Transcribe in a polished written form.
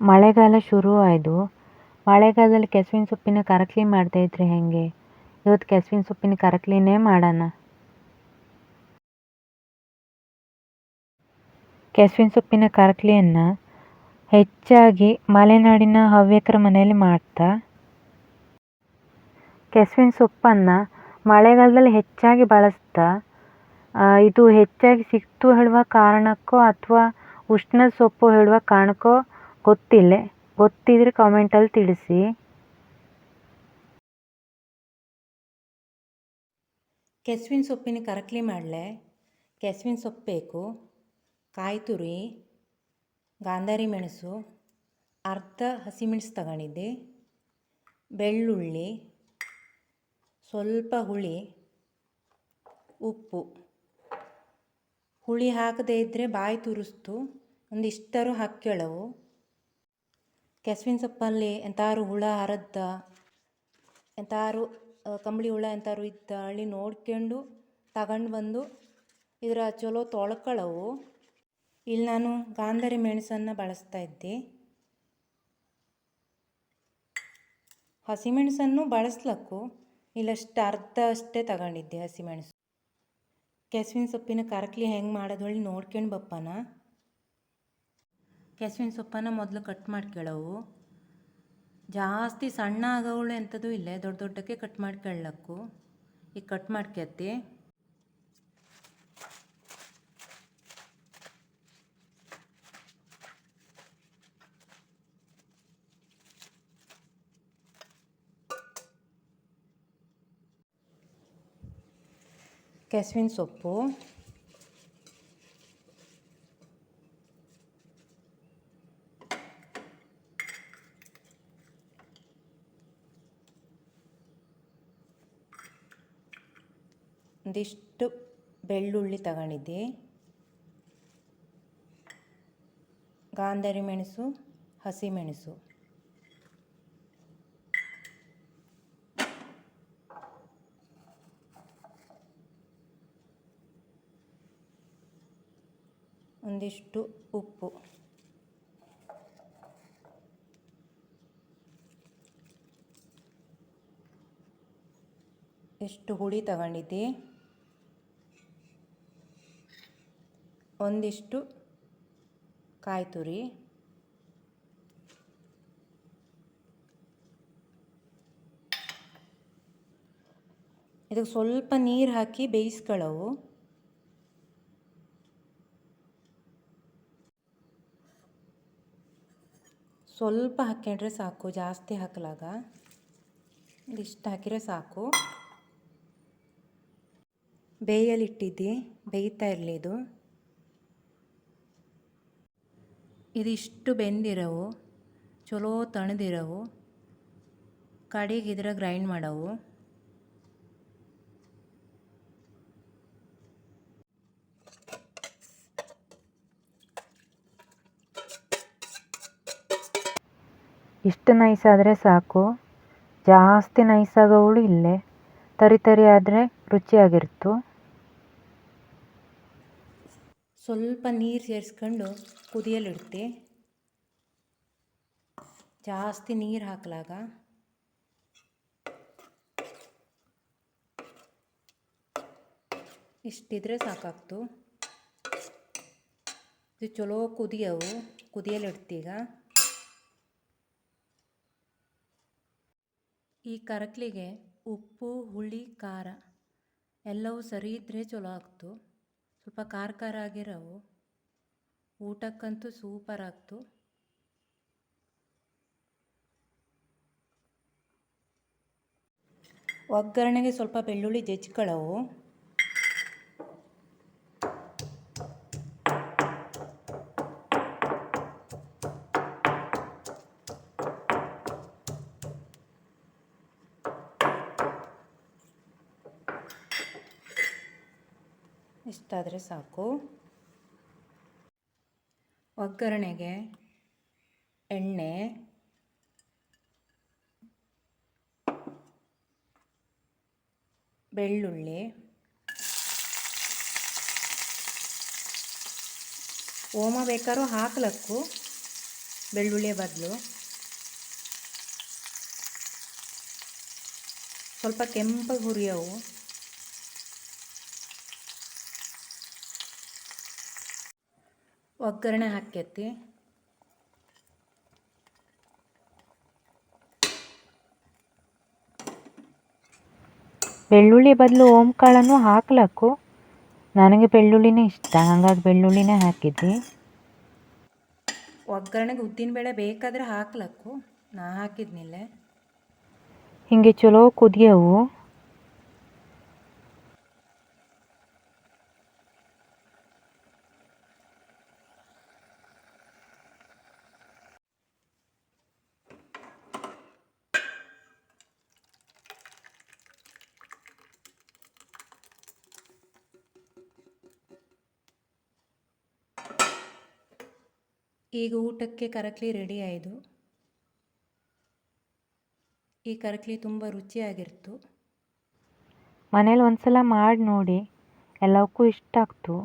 ಮಳೆಗಾಲ ಶುರು ಆಯಿತು. ಮಳೆಗಾಲದಲ್ಲಿ ಕೆಸುವಿನ ಸೊಪ್ಪಿನ ಕರಕ್ಲಿ ಮಾಡ್ತಾಯಿದ್ರೆ ಹೇಗೆ? ಇವತ್ತು ಕೆಸುವಿನ ಸೊಪ್ಪಿನ ಕರಕ್ಲಿನೇ ಮಾಡೋಣ. ಕೆಸುವಿನ ಸೊಪ್ಪಿನ ಕರಕ್ಲಿಯನ್ನು ಹೆಚ್ಚಾಗಿ ಮಲೆನಾಡಿನ ಹವ್ಯಕರ ಮನೆಯಲ್ಲಿ ಮಾಡ್ತಾ. ಕೆಸುವಿನ ಸೊಪ್ಪನ್ನು ಮಳೆಗಾಲದಲ್ಲಿ ಹೆಚ್ಚಾಗಿ ಬಳಸ್ತಾ. ಇದು ಹೆಚ್ಚಾಗಿ ಸಿಕ್ತು ಹೇಳುವ ಕಾರಣಕ್ಕೋ ಅಥವಾ ಉಷ್ಣದ ಸೊಪ್ಪು ಹೇಳುವ ಕಾರಣಕ್ಕೋ ಗೊತ್ತಿದ್ರೆ ಕಾಮೆಂಟಲ್ಲಿ ತಿಳಿಸಿ. ಕೆಸುವಿನ ಸೊಪ್ಪಿನ ಕರಕ್ಲಿ ಮಾಡಲೆ ಕೆಸುವಿನ ಸೊಪ್ಪು ಬೇಕು, ಕಾಯಿ ತುರಿ, ಗಾಂಧಾರಿ ಮೆಣಸು, ಅರ್ಧ ಹಸಿಮೆಣಸು ತಗೊಂಡಿದ್ದೆ, ಬೆಳ್ಳುಳ್ಳಿ, ಸ್ವಲ್ಪ ಹುಳಿ, ಉಪ್ಪು. ಹುಳಿ ಹಾಕದೇ ಇದ್ದರೆ ಬಾಯಿ ತುರಿಸ್ತು, ಒಂದಿಷ್ಟರು ಹಾಕ್ಯಳವು. ಕೆಸುವಿನ ಸೊಪ್ಪಲ್ಲಿ ಎಂತಾರು ಹುಳ ಹರದ್ದ, ಎಂತಾರು ಕಂಬಳಿ ಹುಳ ಎಂತಾರು ಇದ್ದ ಹಳ್ಳಿ ನೋಡ್ಕೊಂಡು ತಗೊಂಡು ಬಂದು ಇದರ ಚಲೋ ತೊಳ್ಕೊಳ್ಳವು. ಇಲ್ಲಿ ನಾನು ಗಾಂಧಾರಿ ಮೆಣಸನ್ನು ಬಳಸ್ತಾ ಇದ್ದೆ. ಹಸಿಮೆಣಸನ್ನು ಬಳಸ್ಲಕ್ಕು, ಇಲ್ಲಷ್ಟು ಅರ್ಧ ಅಷ್ಟೇ ತಗೊಂಡಿದ್ದೆ ಹಸಿಮೆಣಸು. ಕೆಸುವಿನ ಸೊಪ್ಪಿನ ಕರಕ್ಲಿ ಹೆಂಗೆ ಮಾಡೋದು ಹೇಳಿ ನೋಡ್ಕೊಂಡು ಬಪ್ಪನ. ಕೆಸುವಿನ ಸೊಪ್ಪನ್ನು ಮೊದಲು ಕಟ್ ಮಾಡ್ಕೊಳ್ಳವು. ಜಾಸ್ತಿ ಸಣ್ಣ ಆಗವಳು ಎಂಥದ್ದು ಇಲ್ಲ, ದೊಡ್ಡ ದೊಡ್ಡಕ್ಕೆ ಕಟ್ ಮಾಡ್ಕೊಳ್ಳಕ್ಕು. ಈಗ ಕಟ್ ಮಾಡ್ಕೊತ್ತೆ. ಕೆಸುವಿನ ಸೊಪ್ಪು, ಒಂದಿಷ್ಟು ಬೆಳ್ಳುಳ್ಳಿ ತಗೊಂಡಿದ್ದೆ, ಗಾಂಧಾರಿ ಮೆಣಸು, ಹಸಿಮೆಣಸು, ಒಂದಿಷ್ಟು ಉಪ್ಪು, ಇಷ್ಟು ಹುಳಿ ತಗೊಂಡಿದ್ದೆ, ಒಂದಿಷ್ಟು ಕಾಯಿ ತುರಿ, ಇದಕ್ಕೆ ಸ್ವಲ್ಪ ನೀರು ಹಾಕಿ ಬೇಯಿಸ್ಕೊಳ್ಳವು. ಸ್ವಲ್ಪ ಹಾಕ್ಕೊಂಡ್ರೆ ಸಾಕು, ಜಾಸ್ತಿ ಹಾಕಲಾಗ. ಇದಿಷ್ಟು ಹಾಕಿದ್ರೆ ಸಾಕು. ಬೇಯಲಿಟ್ಟಿದ್ದೆ, ಬೇಯ್ತಾ ಇರಲಿ ಇದು. ಇದಿಷ್ಟು ಬೆಂದಿರವು, ಚಲೋ ತಣದಿರವು. ಕಡೆಗೆ ಇದ್ರ ಗ್ರೈಂಡ್ ಮಾಡವು. ಇಷ್ಟು ನೈಸಾದರೆ ಸಾಕು, ಜಾಸ್ತಿ ನೈಸಾಗವಳು ಇಲ್ಲೇ. ತರಿ ತರಿ ಆದರೆ ರುಚಿಯಾಗಿರ್ತು. ಸ್ವಲ್ಪ ನೀರು ಸೇರಿಸ್ಕೊಂಡು ಕುದಿಯಲಿಡ್ತೆ. ಜಾಸ್ತಿ ನೀರು ಹಾಕಲಾಗ. ಇಷ್ಟಿದ್ರೆ ಸಾಕಾಗ್ತು. ಇದು ಚಲೋ ಕುದಿಯವು, ಕುದಿಯಲಿಡ್ತೀಗ. ಈ ಕರಕ್ಲಿಗೆ ಉಪ್ಪು, ಹುಳಿ, ಖಾರ ಎಲ್ಲವೂ ಸರಿ ಇದ್ದರೆ ಚಲೋ ಆಗ್ತು. ಸ್ವಲ್ಪ ಖಾರ ಖಾರ ಆಗಿರವು, ಊಟಕ್ಕಂತೂ ಸೂಪರ್ ಆಗ್ತು. ಒಗ್ಗರಣೆಗೆ ಸ್ವಲ್ಪ ಬೆಳ್ಳುಳ್ಳಿ ಜಜ್ಜಿಕೊಳ್ಳವು. ಇಷ್ಟಾದರೆ ಸಾಕು. ಒಗ್ಗರಣೆಗೆ ಎಣ್ಣೆ, ಬೆಳ್ಳುಳ್ಳಿ, ಓಮ ಬೇಕಾದ್ರೂ ಹಾಕ್ಲಕ್ಕು. ಬೆಳ್ಳುಳ್ಳಿಯ ಬದಲು. ಸ್ವಲ್ಪ ಕೆಂಪಗೆ ಹುರಿಯವು. ಒಗ್ಗರಣೆ ಹಾಕ್ಯತ್ತಿ. ಬೆಳ್ಳುಳ್ಳಿ ಬದಲು ಓಂಕಾಳನ್ನು ಹಾಕ್ಲಕ್ಕು. ನನಗೆ ಬೆಳ್ಳುಳ್ಳಿನೇ ಇಷ್ಟ, ಹಾಗಾಗಿ ಬೆಳ್ಳುಳ್ಳಿನೇ ಹಾಕಿದ್ದೆ. ಒಗ್ಗರಣೆಗೆ ಉದ್ದಿನಬೇಳೆ ಬೇಕಾದರೆ ಹಾಕ್ಲಕ್ಕು, ನಾ ಹಾಕಿದ್ನಿಲ್ಲ. ಹಿಂಗೆ ಚಲೋ ಕುದಿಯವು. ಈಗ ಊಟಕ್ಕೆ ಕರಕ್ಲಿ ರೆಡಿ ಆಯಿತು. ಈ ಕರಕ್ಲಿ ತುಂಬ ರುಚಿಯಾಗಿರ್ತು. ಮನೇಲಿ ಒಂದ್ಸಲ ಮಾಡಿ ನೋಡಿ, ಎಲ್ಲವಕ್ಕೂ ಇಷ್ಟ ಆಗ್ತು.